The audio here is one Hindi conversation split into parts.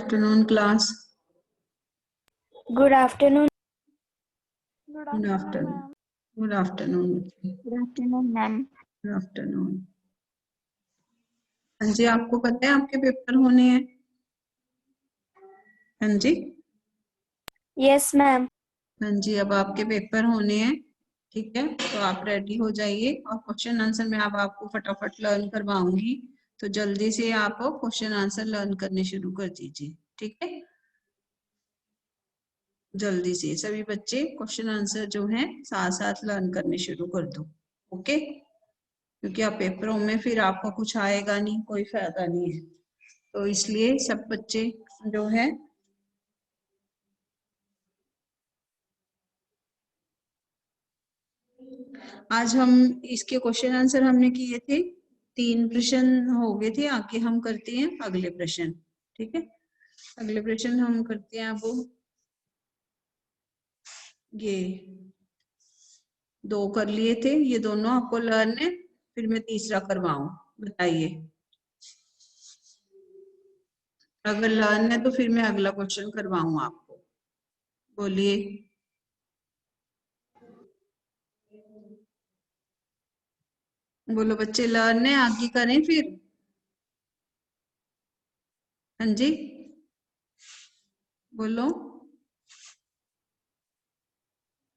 afternoon, class. Good afternoon. Good afternoon. Good afternoon. Good afternoon, ma'am. Good afternoon. हाँ जी, आपको पता है आपके पेपर होने हैं? हाँ जी, Yes, ma'am. हाँ जी, अब आपके पेपर होने हैं, ठीक है? तो आप रेडी हो जाइए और क्वेश्चन आंसर मैं अब आपको फटाफट लर्न करवाऊंगी, तो जल्दी से आप क्वेश्चन आंसर लर्न करने शुरू कर दीजिए, ठीक है? जल्दी से सभी बच्चे क्वेश्चन आंसर जो है साथ साथ लर्न करने शुरू कर दो, ओके? क्योंकि आप पेपरों में फिर आपको कुछ आएगा नहीं, कोई फायदा नहीं है, तो इसलिए सब बच्चे जो है आज हम इसके क्वेश्चन आंसर हमने किए थे, 3 प्रश्न हो गए थे। आगे हम करते हैं अगले प्रश्न, ठीक है? अगले प्रश्न हम करते हैं अब ये 2 कर लिए थे, ये दोनों आपको लर्न है, फिर मैं तीसरा करवाऊं, बताइए। अगर लर्न है तो फिर मैं अगला क्वेश्चन करवाऊं आपको, बोलिए। बोलो बच्चे, लर्न है आगे करें फिर? हाँ जी, बोलो।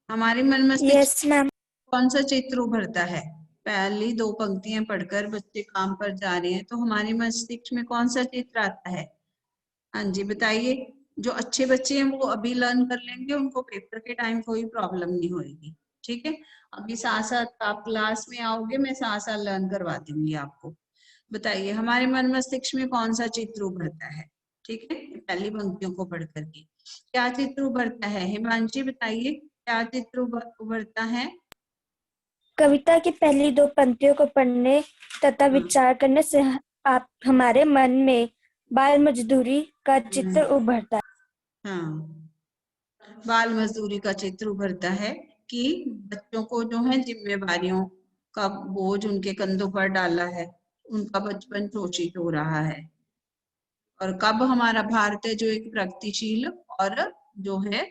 हमारे मन मस्तिष्क Yes, ma'am. कौन सा चित्र उभरता है? पहली 2 पंक्तियां पढ़कर बच्चे काम पर जा रहे हैं, तो हमारे मस्तिष्क में कौन सा चित्र आता है? हाँ जी, बताइए। जो अच्छे बच्चे हैं वो अभी लर्न कर लेंगे, उनको पेपर के टाइम कोई प्रॉब्लम नहीं होगी, ठीक है? अभी साथ साथ आप क्लास में आओगे, मैं साथ साथ लर्न करवा दूंगी आपको। बताइए, हमारे मन मस्तिष्क में कौन सा चित्र उभरता है? ठीक है, पहली पंक्तियों को पढ़ करके क्या चित्र उभरता है? हिमांशी बताइए, क्या चित्र उभरता है? कविता की पहली 2 पंक्तियों को पढ़ने तथा विचार करने से आप हमारे मन में बाल मजदूरी का चित्र उभरता है। हाँ, बाल मजदूरी का चित्र उभरता है कि बच्चों को जो है जिम्मेवारियों का बोझ उनके कंधों पर डाला है, उनका बचपन शोषित हो रहा है। और कब हमारा भारत है जो एक प्रगतिशील और जो है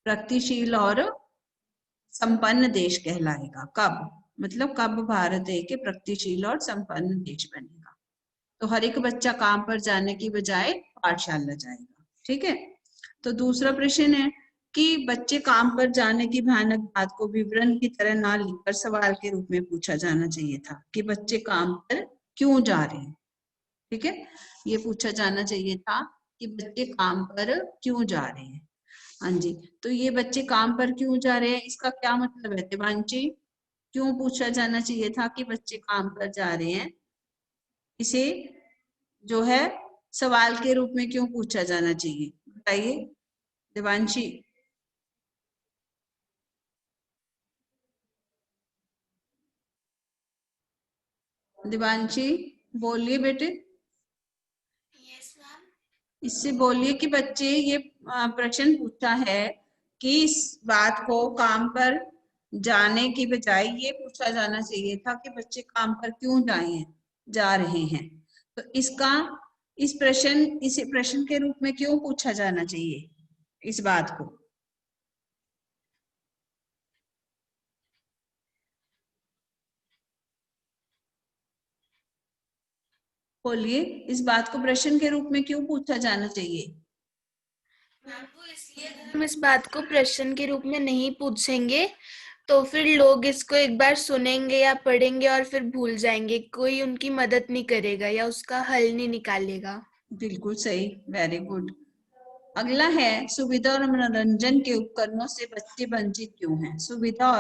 प्रगतिशील और संपन्न देश कहलाएगा? कब, मतलब कब भारत एक प्रगतिशील और संपन्न देश बनेगा? तो हर एक बच्चा काम पर जाने की बजाय पाठशाला जाएगा, ठीक है? तो दूसरा प्रश्न है कि बच्चे काम पर जाने की भयानक बात को विवरण की तरह ना लिखकर सवाल के रूप में पूछा जाना चाहिए था कि बच्चे काम पर क्यों जा रहे हैं, ठीक है? ये पूछा जाना चाहिए था कि बच्चे काम पर क्यों जा रहे हैं। हाँ जी, तो ये बच्चे काम पर क्यों जा रहे हैं, इसका क्या मतलब है देवांशी? क्यों पूछा जाना चाहिए था कि बच्चे काम पर जा रहे हैं? इसे जो है सवाल के रूप में क्यों पूछा जाना चाहिए, बताइए देवांशी। देवांशी बोलिए बेटे। इससे बोलिए कि बच्चे ये प्रश्न पूछा है कि इस बात को काम पर जाने की बजाय ये पूछा जाना चाहिए था कि बच्चे काम पर क्यों जा रहे हैं। तो इस प्रश्न के रूप में क्यों पूछा जाना चाहिए इस बात को? बोलिए, इस बात को प्रश्न के रूप में क्यों पूछा जाना चाहिए? वो इसलिए हम इस बात को प्रश्न के रूप में नहीं पूछेंगे तो फिर लोग इसको एक बार सुनेंगे या पढ़ेंगे और फिर भूल जाएंगे, कोई उनकी मदद नहीं करेगा या उसका हल नहीं निकालेगा। बिल्कुल सही, वेरी गुड। अगला है, सुविधा और मनोरंजन के उपकरणों से बच्चे वंचित क्यों हैं? सुविधा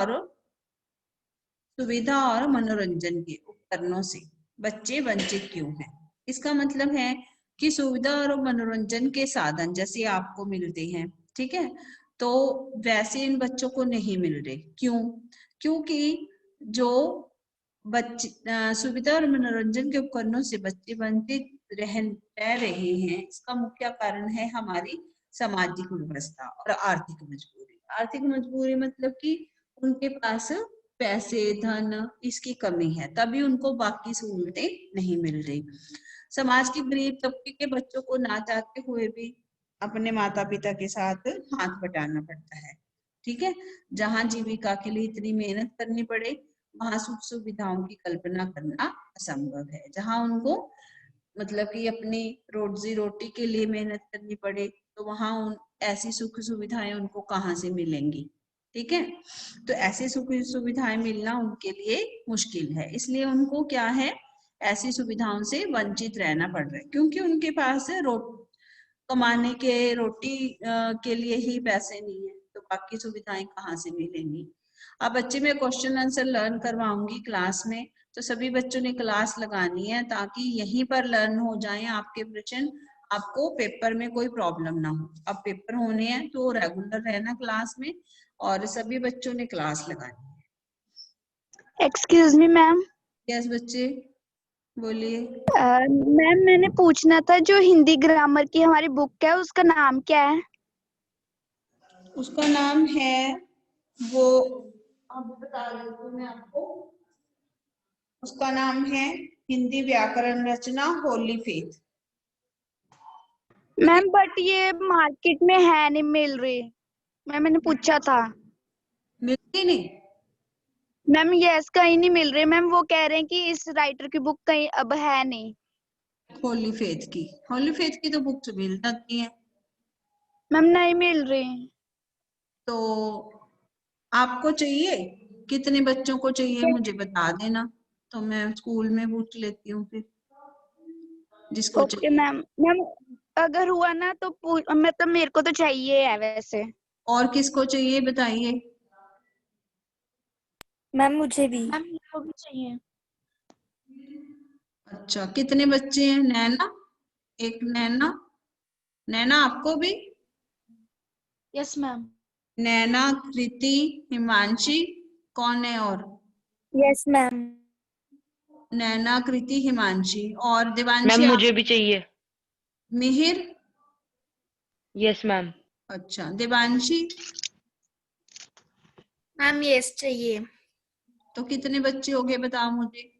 और मनोरंजन के उपकरणों से बच्चे वंचित क्यों हैं? इसका मतलब है कि सुविधा और मनोरंजन के साधन जैसे आपको मिलते हैं, ठीक है, तो वैसे इन बच्चों को नहीं मिल रहे। क्यों? क्योंकि जो बच्चे सुविधा और मनोरंजन के उपकरणों से बच्चे वंचित रह रहे हैं, इसका मुख्य कारण है हमारी सामाजिक व्यवस्था और आर्थिक मजबूरी। आर्थिक मजबूरी मतलब कि उनके पास पैसे धन इसकी कमी है, तभी उनको बाकी सहूलतें नहीं मिल रही। समाज के गरीब तबके के बच्चों को ना चाहते हुए भी अपने माता पिता के साथ हाथ बटाना पड़ता है। ठीक है, जहाँ जीविका के लिए इतनी मेहनत करनी पड़े वहां सुख सुविधाओं की कल्पना करना असंभव है। जहाँ उनको मतलब कि अपनी रोजी रोटी के लिए मेहनत करनी पड़े तो वहां ऐसी सुख सुविधाएं उनको कहाँ से मिलेंगी। ठीक है, तो ऐसी सुख सुविधाएं मिलना उनके लिए मुश्किल है, इसलिए उनको क्या है, ऐसी सुविधाओं से वंचित रहना पड़ रहा है, क्योंकि उनके पास कमाने के रोटी के लिए ही पैसे नहीं है, तो बाकी सुविधाएं कहाँ से मिलेंगी। अब बच्चे में क्वेश्चन आंसर लर्न करवाऊंगी क्लास में, तो सभी बच्चों ने क्लास लगानी है ताकि यहीं पर लर्न हो जाए आपके प्रश्न, आपको पेपर में कोई प्रॉब्लम ना हो। अब पेपर होने हैं तो रेगुलर रहना क्लास में और सभी बच्चों ने क्लास लगानी है। Excuse me ma'am. यस बच्चे बोलिए। मैम मैंने पूछना था, जो हिंदी ग्रामर की हमारी बुक है उसका नाम क्या है? उसका नाम है वो, अब बता देती हूँ मैं आपको, उसका नाम है हिंदी व्याकरण रचना होली फेथ। मैम बट ये मार्केट में है नहीं मिल रही। मैंने पूछा था। मिलती नहीं? मैम यस कहीं नहीं मिल रही। मैम वो कह रहे हैं कि इस राइटर की बुक कहीं अब है नहीं। होली फेथ की, होली फेथ की तो बुक्स मिल जाती है। मैम नहीं मिल रही। तो आपको चाहिए, कितने बच्चों को चाहिए मुझे बता देना, तो मैं स्कूल में पूछ लेती हूँ फिर जिसको ओके चाहिए। मैम। मैम अगर हुआ ना तो मतलब मेरे को तो चाहिए है वैसे। और किसको चाहिए बताइए। मैम मुझे भी। मैम मेरे को भी चाहिए। अच्छा कितने बच्चे हैं? नैना, एक नैना, नैना आपको भी? Yes ma'am. नैना, कृति, हिमांशी, कौन है और? Yes ma'am. नैना, कृति, हिमांशी और मैम देवांशी आप? मुझे भी चाहिए। मिहिर? Yes ma'am. अच्छा देवांशी? मैम यस चाहिए। तो कितने बच्चे हो गए बताओ मुझे।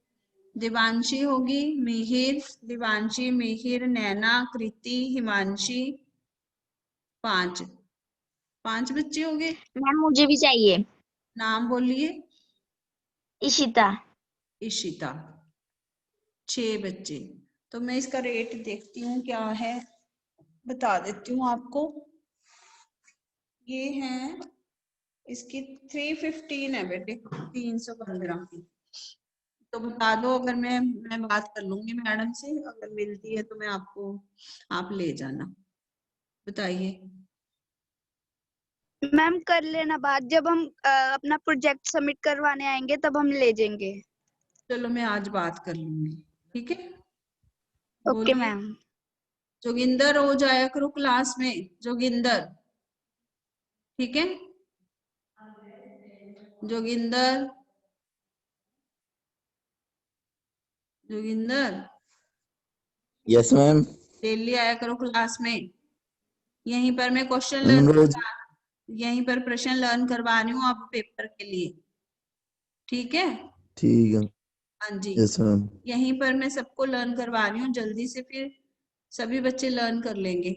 देवांशी होगी, मिहिर, देवांशी, मिहिर, नैना, कृति, हिमांशी, 5 5 बच्चे हो गए। मैम मुझे भी चाहिए। नाम बोलिए। इशिता। इशिता, 6 बच्चे। तो मैं इसका रेट देखती हूँ क्या है, बता देती हूँ आपको। ये है इसकी 315 है बेटे, 315 की। तो बता दो, अगर मैं बात कर लूंगी मैडम से, अगर मिलती है तो मैं आपको, आप ले जाना। बताइए। मैम कर लेना बात, जब हम अपना प्रोजेक्ट सबमिट करवाने आएंगे तब हम ले जाएंगे। चलो मैं आज बात कर लूंगी, ठीक है। ओके बोलिए। मैम। जोगिंदर हो जाया करो क्लास में, जोगिंदर, ठीक है। Joginder, Joginder yes ma'am. Daily आया करो क्लास में। यहीं पर मैं क्वेश्चन मैम लर्न रोज। करवा, यहीं पर प्रश्न लर्न करवा रही हूँ आप पेपर के लिए, ठीक है। ठीक है। हाँ जी, यस मैम। यहीं पर मैं सबको लर्न करवा रही हूँ जल्दी से, फिर सभी बच्चे लर्न कर लेंगे,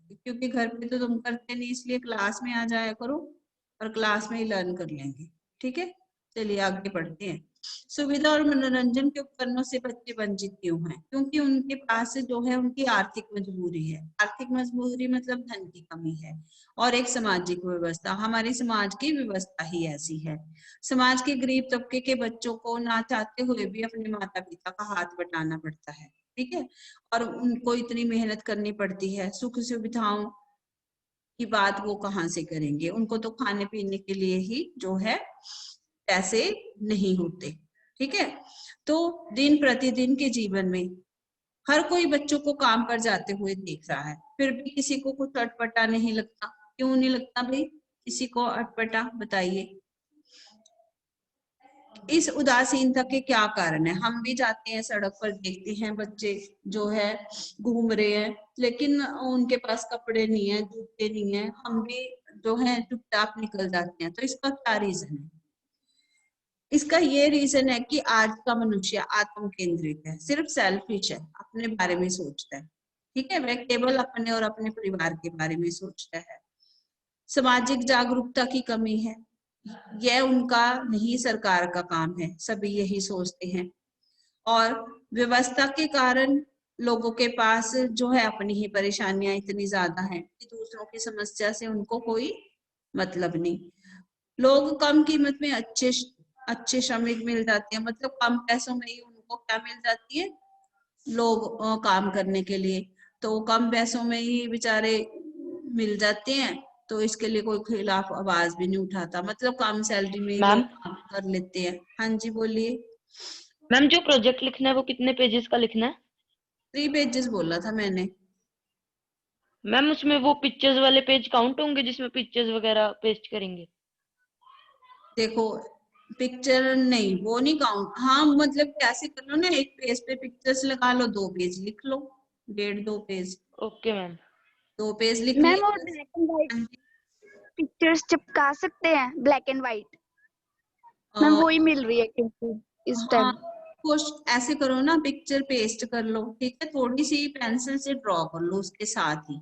क्योंकि घर पे तो तुम करते नहीं, इसलिए क्लास में आ जाया करो और क्लास में ही लर्न कर लेंगे, ठीक है। चलिए आगे बढ़ते हैं। सुविधा और मनोरंजन के उपकरणों से बच्चे वंचित क्यों हैं? क्योंकि उनके पास जो है उनकी आर्थिक मजबूरी है। आर्थिक मजबूरी मतलब धन की कमी है, और एक सामाजिक व्यवस्था, हमारी समाज की व्यवस्था ही ऐसी है। समाज के गरीब तबके के बच्चों को ना चाहते हुए भी अपने माता पिता का हाथ बटाना पड़ता है, ठीक है। और उनको इतनी मेहनत करनी पड़ती है, सुख सुविधाओं की बात वो कहाँ से करेंगे, उनको तो खाने पीने के लिए ही जो है पैसे नहीं होते, ठीक है। तो दिन प्रतिदिन के जीवन में हर कोई बच्चों को काम पर जाते हुए देख रहा है, फिर भी किसी को कुछ अटपटा नहीं लगता। क्यों नहीं लगता भाई किसी को अटपटा, बताइए। इस उदासीनता के क्या कारण है? हम भी जाते हैं सड़क पर, देखते हैं बच्चे जो है घूम रहे हैं, लेकिन उनके पास कपड़े नहीं है, जूते नहीं है, हम भी जो है चुपचाप निकल जाते हैं। तो इसका क्या रीजन है? इसका ये रीजन है कि आज का मनुष्य आत्म केंद्रित है, सिर्फ सेल्फिश है, अपने बारे में सोचता है। ठीक है, वह केवल अपने और अपने परिवार के बारे में सोचता है। सामाजिक जागरूकता की कमी है, यह उनका नहीं, सरकार का काम है, सभी यही सोचते हैं। और व्यवस्था के कारण लोगों के पास जो है अपनी ही परेशानियां इतनी ज्यादा हैं कि दूसरों की समस्या से उनको कोई मतलब नहीं। लोग कम कीमत में अच्छे श्रमिक मिल जाते हैं, मतलब कम पैसों में ही उनको क्या मिल जाती है, लोग काम करने के लिए, तो कम पैसों में ही बेचारे मिल जाते हैं, तो इसके लिए कोई खिलाफ आवाज भी नहीं उठाता, मतलब कम सैलरी में ही मैम लोग काम कर लेते हैं। हाँ जी बोलिए। मैम, जो प्रोजेक्ट लिखना है वो कितने पेजेस का लिखना है? 3 पेजेस बोला था मैंने। मैम उसमें वो पिक्चर्स वाले पेज काउंट होंगे जिसमें पिक्चर्स वगैरह पेस्ट करेंगे? देखो पिक्चर नहीं, वो नहीं काउंट। हाँ मतलब कैसे कर लो ना, एक पेज पे पिक्चर्स लगा लो, 2 पेज लिख लो, 1.5-2 पेज, ओके मैम। 2 पेज लिख लिए मैम और बस। ब्लैक एंड व्हाइट हाँ जी। पिक्चर्स चिपका सकते हैं, black and white? A, ma'am वही मिल रही है क्योंकि इस हाँ टाइम। कुछ ऐसे करो ना, पिक्चर पेस्ट कर लो, ठीक है, थोड़ी सी पेंसिल से ड्रॉ कर लो उसके साथ ही,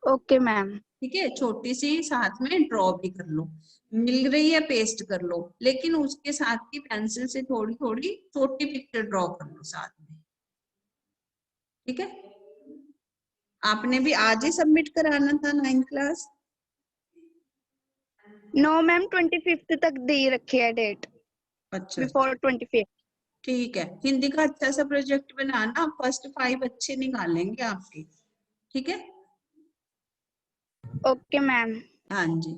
ओके मैम। ठीक है, छोटी सी साथ में ड्रॉ भी कर लो, मिल रही है पेस्ट कर लो, लेकिन उसके साथ ही पेंसिल से थोड़ी थोड़ी छोटी पिक्चर ड्रॉ कर लो साथ में, ठीक है। आपने भी आज ही सबमिट कराना था 9th class. No ma'am, 25th तक दे रखी है डेट, अच्छा अच्छा, बिफोर 25th। ठीक है, हिंदी का अच्छा सा प्रोजेक्ट बनाना, फर्स्ट 5 अच्छे निकालेंगे आपके, ठीक है। Okay ma'am. हाँ जी,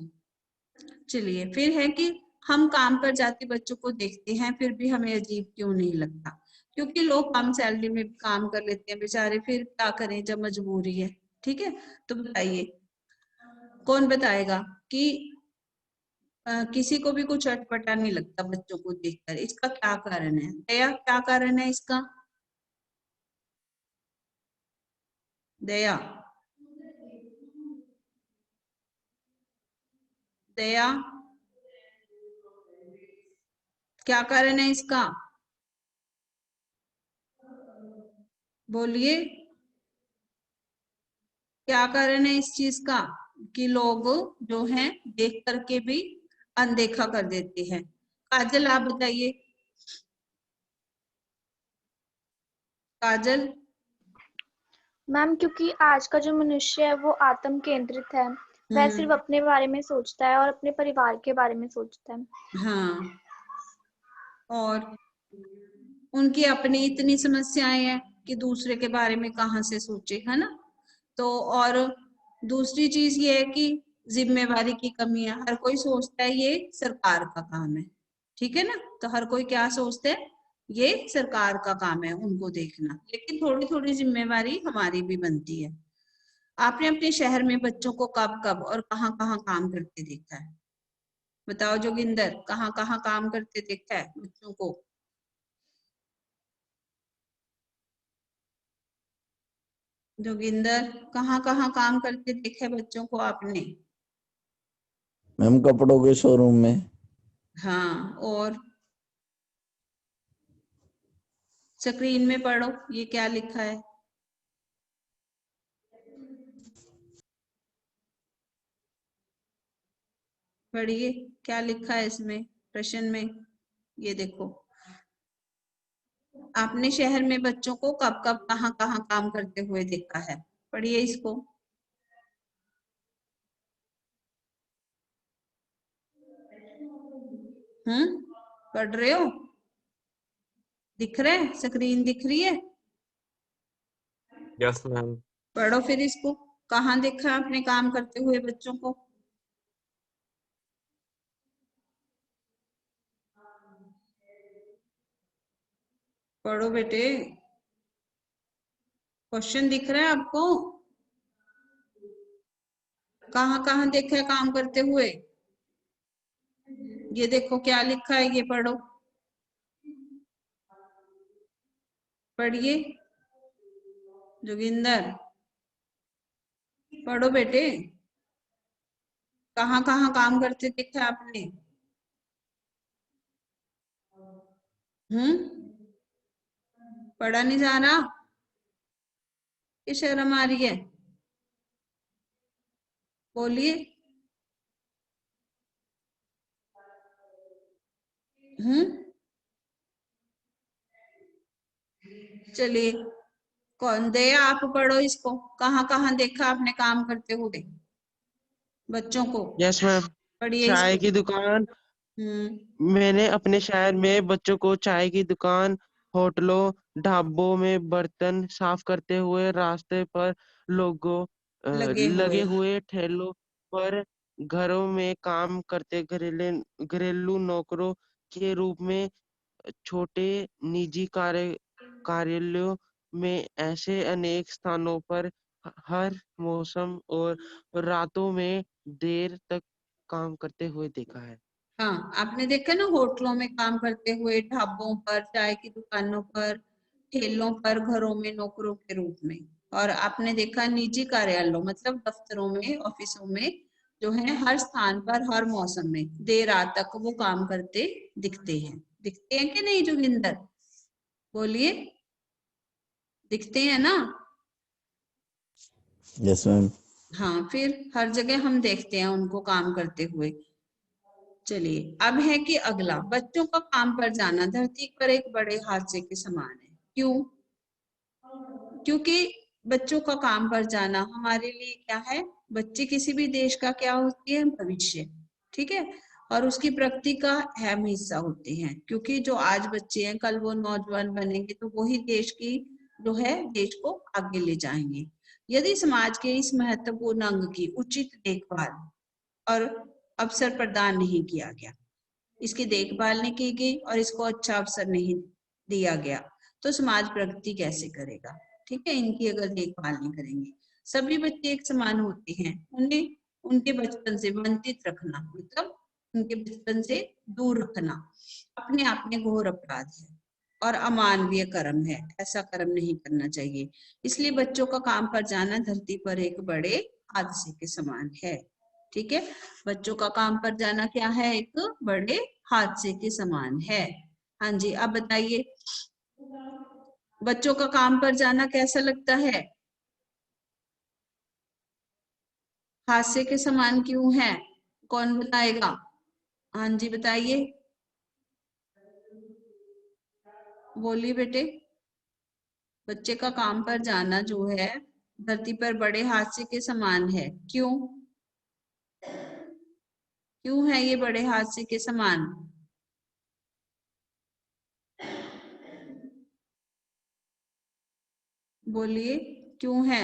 चलिए फिर है कि हम काम पर जाते बच्चों को देखते हैं फिर भी हमें अजीब क्यों नहीं लगता, क्योंकि लोग कम सैलरी में भी काम कर लेते हैं बेचारे, फिर क्या करें जब मजबूरी है, ठीक है। तो बताइए कौन बताएगा कि किसी को भी कुछ अटपटा नहीं लगता बच्चों को देखकर, इसका क्या कारण है दया, क्या कारण है इसका, दया, दया क्या कारण है इसका, बोलिए क्या कारण है इस चीज का कि लोग जो हैं देख करके भी अनदेखा कर देते हैं। काजल आप बताइए, काजल। मैम क्योंकि आज का जो मनुष्य है वो आत्म केंद्रित है, वह सिर्फ अपने बारे में सोचता है और अपने परिवार के बारे में सोचता है। हाँ, और उनकी अपनी इतनी समस्याएं हैं कि दूसरे के बारे में कहाँ से सोचे, है ना। तो और दूसरी चीज ये है कि जिम्मेवारी की कमी है, हर कोई सोचता है ये सरकार का काम है, ठीक है ना, तो हर कोई क्या सोचता है, ये सरकार का काम है उनको देखना, लेकिन थोड़ी थोड़ी जिम्मेवारी हमारी भी बनती है। आपने अपने शहर में बच्चों को कब कब और कहाँ कहाँ काम करते देखा है, बताओ जोगिंदर, कहाँ कहाँ काम करते देखा है बच्चों को। जोगिंदर कहाँ कहाँ काम करते देखे बच्चों को आपने। मैम कपड़ों के शोरूम में। हाँ, और स्क्रीन में पढ़ो ये क्या लिखा है, पढ़िए क्या लिखा है इसमें प्रश्न में, ये देखो आपने शहर में बच्चों को कब कब कहाँ कहाँ काम करते हुए देखा है, पढ़िए इसको। पढ़ रहे हो, दिख रहा है, स्क्रीन दिख रही है, यस मैम। पढ़ो फिर इसको, कहाँ देखा आपने काम करते हुए बच्चों को। पढ़ो बेटे, क्वेश्चन दिख रहा है आपको, कहाँ कहाँ देखा है काम करते हुए, ये देखो क्या लिखा है, ये पढ़ो, पढ़िए जोगिंदर, पढ़ो बेटे, कहाँ कहाँ काम करते देखा आपने। पढ़ा नहीं जा रहा? कि शर्म आ रही है? बोलिए। चलिए, कौन दे, आप पढ़ो इसको। कहाँ कहाँ देखा आपने काम करते हुए बच्चों को? Yes ma'am. पढ़िए चाय इसको। की दुकान, हम्म मैंने अपने शहर में बच्चों को चाय की दुकान, होटलों, ढाबों में बर्तन साफ करते हुए, रास्ते पर लोगों लगे हुए। लगे हुए ठेलों पर, घरों में काम करते घरेलू नौकरों के रूप में, छोटे निजी कार्यालयों में, ऐसे अनेक स्थानों पर हर मौसम और रातों में देर तक काम करते हुए देखा है। हाँ, आपने देखा ना, होटलों में काम करते हुए, ढाबों पर, चाय की दुकानों पर, ठेलों पर, घरों में नौकरों के रूप में। और आपने देखा निजी कार्यालयों मतलब दफ्तरों में, ऑफिसों में जो है हर स्थान पर हर मौसम में देर रात तक वो काम करते दिखते हैं। दिखते हैं कि नहीं जोगिंदर? बोलिए, दिखते हैं ना? Yes ma'am. हाँ, फिर हर जगह हम देखते हैं उनको काम करते हुए। चलिए, अब है कि अगला, बच्चों का काम पर जाना धरती पर एक बड़े हादसे के समान है। क्यों? क्योंकि बच्चों का काम पर जाना हमारे लिए क्या है? बच्चे किसी भी देश का क्या होती है? भविष्य। ठीक है, और उसकी प्रगति का अहम हिस्सा होते हैं, क्योंकि जो आज बच्चे हैं कल वो नौजवान बनेंगे, तो वही देश की जो है देश को आगे ले जाएंगे। यदि समाज के इस महत्वपूर्ण अंग की उचित देखभाल और अवसर प्रदान नहीं किया गया, इसकी देखभाल नहीं की गई और इसको अच्छा अवसर नहीं दिया गया, तो समाज प्रगति कैसे करेगा? ठीक है, इनकी अगर देखभाल नहीं करेंगे। सभी बच्चे एक समान होते हैं, उन्हें उनके बचपन से वंचित रखना मतलब उनके बचपन से दूर रखना अपने आप में घोर अपराध है और अमानवीय कर्म है। ऐसा कर्म नहीं करना चाहिए। इसलिए बच्चों का काम पर जाना धरती पर एक बड़े हादसे के समान है। ठीक है, बच्चों का काम पर जाना क्या है? एक बड़े हादसे के समान है। हाँ जी, अब बताइए, बच्चों का काम पर जाना कैसा लगता है? हादसे के समान क्यों है? कौन बताएगा? हाँ जी, बताइए, बोलिए बेटे। बच्चे का काम पर जाना जो है धरती पर बड़े हादसे के समान है। क्यों? क्यों है ये बड़े हादसे के समान? बोलिए, क्यों है?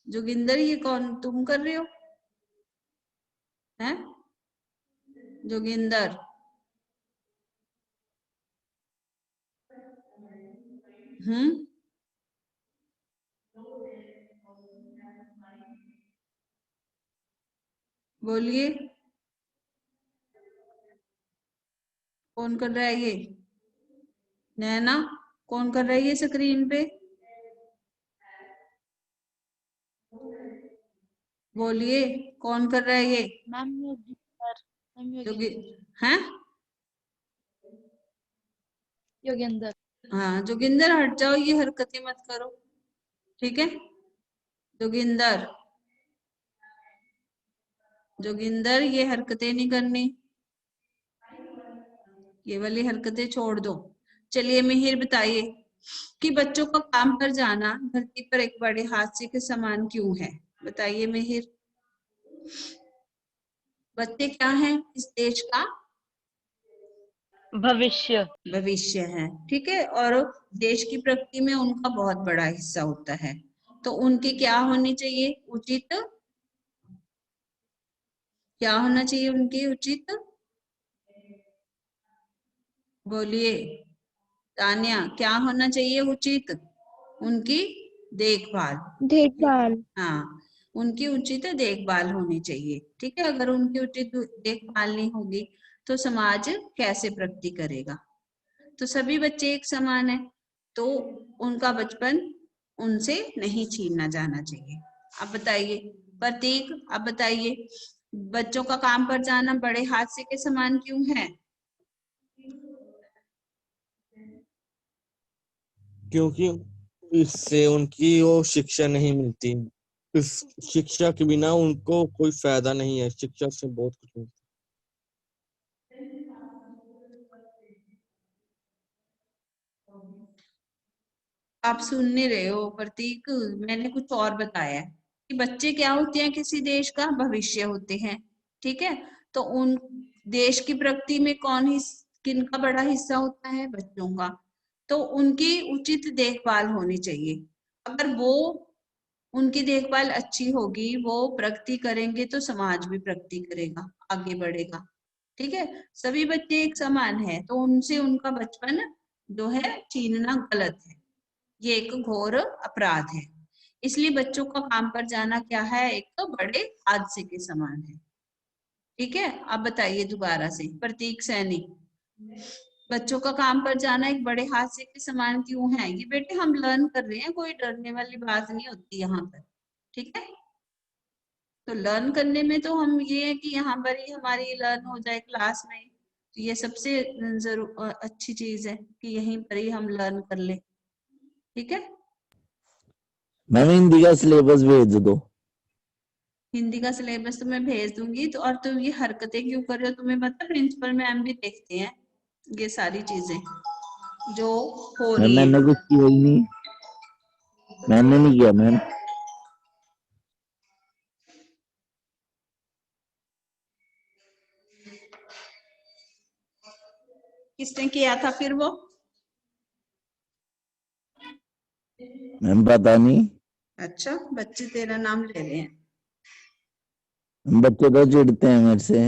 जोगिंदर, ये कौन तुम कर रहे हो? हैं जोगिंदर? बोलिए, कौन कर रहा है ये? नैना, कौन कर रहा है ये स्क्रीन पे? बोलिए, कौन कर रहा है ये? मैम जोगी हैं? योगेंद्र। हाँ, जोगिंदर हट जाओ, ये हरकतें मत करो। ठीक है, जोगिंदर, जोगिंदर ये हरकतें नहीं करनी, ये वाली हरकतें छोड़ दो। चलिए मिहिर, बताइए कि बच्चों का काम पर जाना धरती पर एक बड़े हादसे के समान क्यों है? बताइए मिहिर। बच्चे क्या हैं? इस देश का भविष्य। भविष्य है। ठीक है, और देश की प्रगति में उनका बहुत बड़ा हिस्सा होता है। तो उनकी क्या होनी चाहिए? उचित, क्या होना चाहिए उनकी उचित? बोलिए तान्या, क्या होना चाहिए उचित? उनकी देखभाल। देखभाल। हाँ, उनकी उचित देखभाल होनी चाहिए। ठीक है, अगर उनकी उचित देखभाल नहीं होगी तो समाज कैसे प्रगति करेगा? तो सभी बच्चे एक समान है, तो उनका बचपन उनसे नहीं छीनना जाना चाहिए। अब बताइए प्रतीक, अब बताइए, बच्चों का काम पर जाना बड़े हादसे के समान क्यों है? क्योंकि इससे उनकी वो शिक्षा नहीं मिलती। इस शिक्षा के बिना उनको कोई फायदा नहीं है। शिक्षा से बहुत कुछ मिलता आप सुन नहीं रहे हो प्रतीक, मैंने कुछ और बताया है कि बच्चे क्या होते हैं, किसी देश का भविष्य होते हैं। ठीक है, तो उन देश की प्रगति में किनका बड़ा हिस्सा होता है? बच्चों का। तो उनकी उचित देखभाल होनी चाहिए। अगर वो उनकी देखभाल अच्छी होगी, वो प्रगति करेंगे, तो समाज भी प्रगति करेगा, आगे बढ़ेगा। ठीक है, सभी बच्चे एक समान है, तो उनसे उनका बचपन जो है छीनना गलत है, ये एक घोर अपराध है। इसलिए बच्चों का काम पर जाना क्या है? एक तो बड़े हादसे के समान है। ठीक है, अब बताइए दोबारा से प्रतीक सैनी, बच्चों का काम पर जाना एक बड़े हादसे के समान क्यों है? ये बेटे हम लर्न कर रहे हैं, कोई डरने वाली बात नहीं होती यहाँ पर। ठीक है, तो लर्न करने में तो हम ये है कि यहाँ पर ही हमारी लर्न हो जाए क्लास में, तो ये सबसे अच्छी चीज है कि यहीं पर ही हम लर्न कर ले। ठीक है, मैम हिंदी का सिलेबस भेज दो। हिंदी का सिलेबस तो मैं भेज दूंगी। तो और तुम ये हरकतें क्यों कर रहे हो? तुम्हें पता प्रिंसिपल मैम भी देखते हैं ये सारी चीजें जो हो मैम रही मैंने हैं। कुछ किया ही नहीं, मैंने नहीं किया मैम। किसने किया था फिर वो? मैम पता नहीं, अच्छा, बच्चे तेरा नाम ले रहे हैं। बच्चे तो चिढ़ते हैं मेरे से,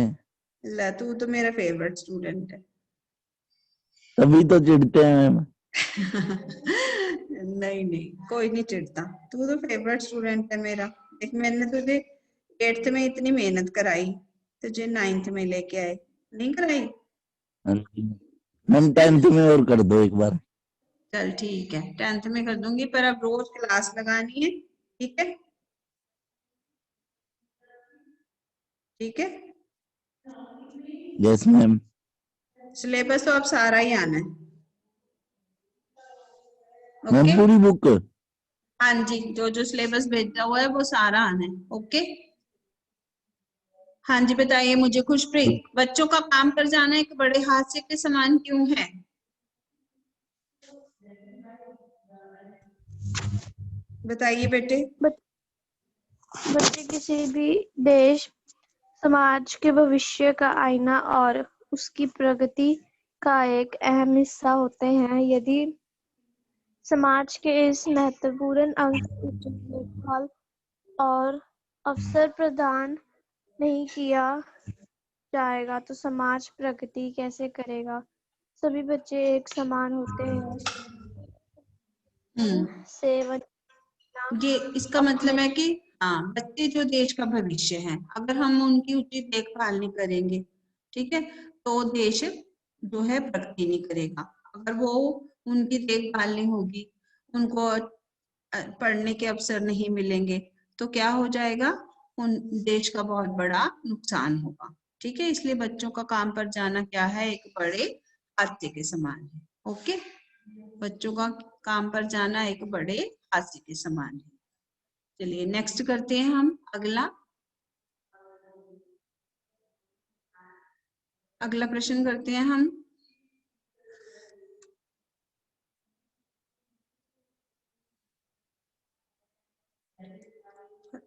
ला, तू तो मेरा फेवरेट स्टूडेंट है। तभी तो चिढ़ते हैं मैम। नहीं नहीं, कोई नहीं चिढ़ता, तू तो फेवरेट स्टूडेंट है मेरा। एक मैंने तुझे 8th में इतनी मेहनत कराई, तुझे 9th में लेके आए, नहीं कराई? हाँ जी। मैम 10th में और कर दो एक बार। चल ठीक है, 10th में कर दूंगी, पर अब रोज क्लास लगानी है। ठीक है, ठीक है। Yes ma'am. सिलेबस तो अब सारा ही आना है। मैम ओके, पूरी बुक। हाँ जी, जो जो सिलेबस भेजा हुआ है वो सारा आना है। ओके, हाँ जी बताइए मुझे खुशप्रीत, बच्चों का काम पर जाना एक बड़े हादसे के समान क्यों है? बताइए बेटे। बच्चे किसी भी देश समाज के भविष्य का आईना और उसकी प्रगति का एक अहम हिस्सा होते हैं। यदि समाज के इस महत्वपूर्ण अंग की उचित देखभाल और अवसर प्रदान नहीं किया जाएगा तो समाज प्रगति कैसे करेगा? सभी बच्चे एक समान होते हैं से ये इसका मतलब है कि हाँ, बच्चे जो देश का भविष्य है, अगर हम उनकी उचित देखभाल नहीं करेंगे, ठीक है, तो देश जो है प्रगति नहीं करेगा। अगर वो उनकी देखभाल नहीं होगी, उनको पढ़ने के अवसर नहीं मिलेंगे, तो क्या हो जाएगा? उन देश का बहुत बड़ा नुकसान होगा। ठीक है, इसलिए बच्चों का काम पर जाना क्या है? एक बड़े हादसे के समान है। ओके, बच्चों का काम पर जाना एक बड़े हादसे के समान है। चलिए नेक्स्ट करते हैं हम अगला प्रश्न करते हैं हम।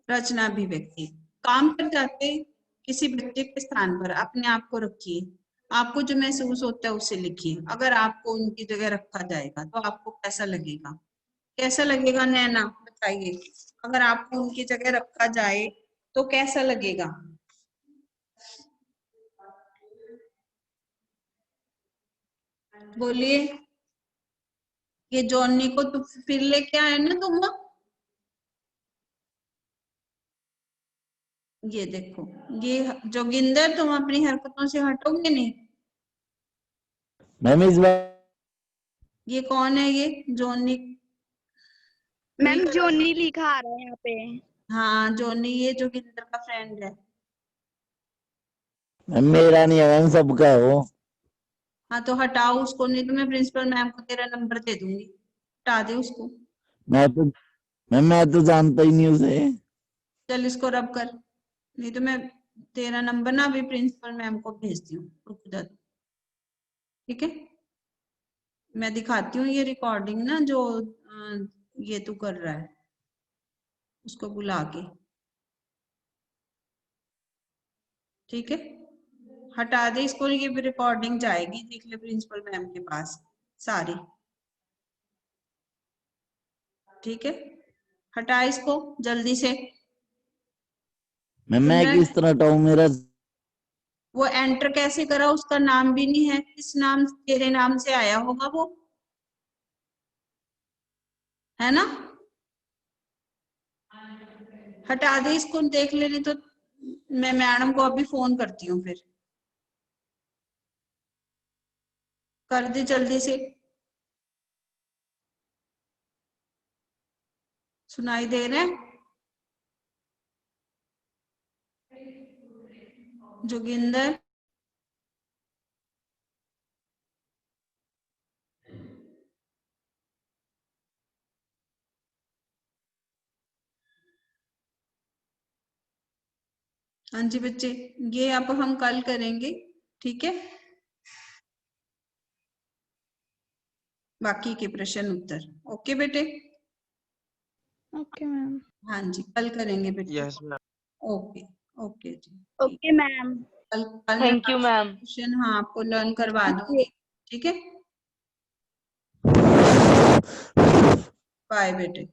रचना अभिव्यक्ति। काम पर जाते किसी बच्चे के स्थान पर अपने आप को रखिए, आपको जो महसूस होता है उसे लिखिए। अगर आपको उनकी जगह रखा जाएगा तो आपको कैसा लगेगा? कैसा लगेगा नैना, बताइए। अगर आपको उनकी जगह रखा जाए तो कैसा लगेगा? बोलिए। ये जॉनी को तो फिर लेके आए ना तुम? ये देखो, ये जोगिंदर, तुम अपनी हरकतों से हटोगे नहीं? मैम इस बार ये कौन है? ये जॉनी? मैम जोनी लिखा आ रहा है यहाँ पे। हाँ जॉनी, ये जोगिंदर का फ्रेंड है। मैम मेरा नहीं है मैम, सबका है वो। हाँ तो हटाओ उसको, नहीं तो मैं प्रिंसिपल मैम को तेरा नंबर दे दूंगी। हटा दे उसको। मैं तो जानता ही नहीं उसे। चल इसको रब कर, नहीं तो मैं तेरा नंबर ना अभी प्रिंसिपल मैम को भेजती हूँ, रुक जा तू। ठीक है, मैं दिखाती हूँ ये रिकॉर्डिंग ना जो ये तू कर रहा है, उसको बुला के। ठीक है, हटा दे इसको, ये रिकॉर्डिंग जाएगी, देख ले प्रिंसिपल मैम के पास सारी। ठीक है, हटा इसको जल्दी से। मैं किस तरह हटाऊं? मेरा वो एंटर कैसे करा, उसका नाम भी नहीं है, किस नाम, तेरे नाम से आया होगा वो, है ना? हटा दे इसको, देख ले, नहीं तो मैं मैडम को अभी फोन करती हूँ, फिर कर दे जल्दी से। सुनाई दे रहा है जोगिंदर? हाँ जी बच्चे, ये अब हम कल करेंगे, ठीक है, बाकी के प्रश्न उत्तर। ओके बेटे? Okay ma'am. हाँ जी, कल करेंगे बेटे। Yes ma'am. ओके, ओके जी। Okay ma'am. कल कल मैं थैंक यू मैम। क्वेश्चन हाँ आपको लर्न करवा दूंगी, ठीक है? बाय बेटे।